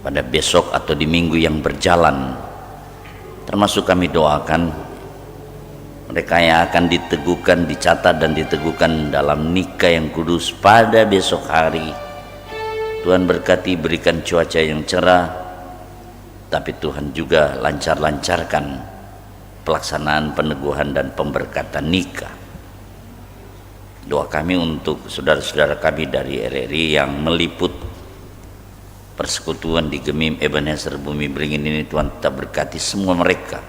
pada besok atau di minggu yang berjalan. Termasuk kami doakan mereka yang akan diteguhkan, dicatat dan diteguhkan dalam nikah yang kudus pada besok hari. Tuhan berkati, berikan cuaca yang cerah, tapi Tuhan juga lancar-lancarkan pelaksanaan peneguhan dan pemberkatan nikah. Doa kami untuk saudara-saudara kami dari RRI yang meliput persekutuan di Gemim Ebenezer Bumi Beringin ini. Tuhan tetap berkati semua mereka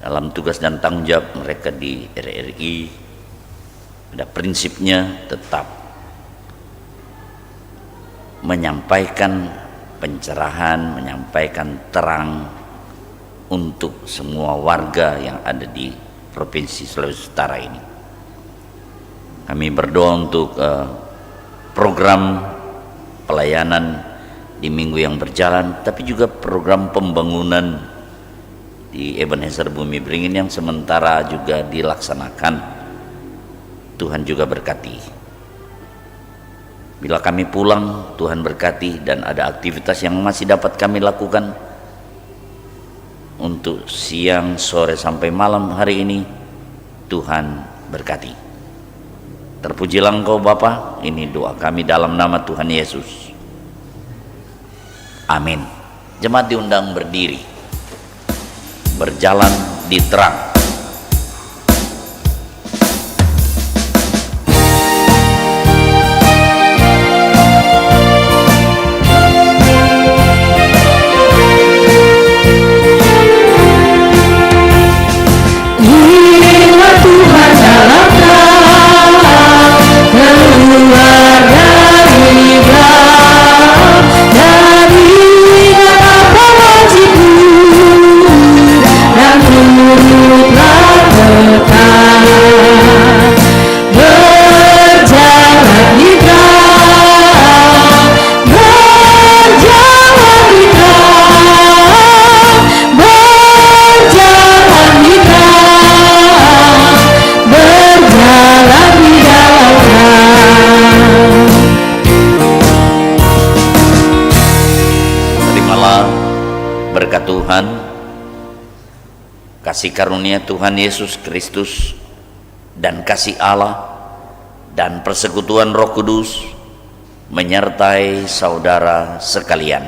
dalam tugas dan tanggung jawab mereka di RRI. Pada prinsipnya tetap menyampaikan pencerahan, menyampaikan terang untuk semua warga yang ada di Provinsi Sulawesi Utara ini. Kami berdoa untuk program pelayanan di minggu yang berjalan, tapi juga program pembangunan di Ebenezer Bumi Beringin yang sementara juga dilaksanakan. Tuhan juga berkati. Bila kami pulang, Tuhan berkati, dan ada aktivitas yang masih dapat kami lakukan, untuk siang, sore, sampai malam hari ini. Tuhan berkati. Terpujilah Engkau Bapa, ini doa kami dalam nama Tuhan Yesus. Amin. Jemaat diundang berdiri, berjalan di terang. Berkat Tuhan, kasih karunia Tuhan Yesus Kristus, dan kasih Allah, dan persekutuan Roh Kudus menyertai saudara sekalian.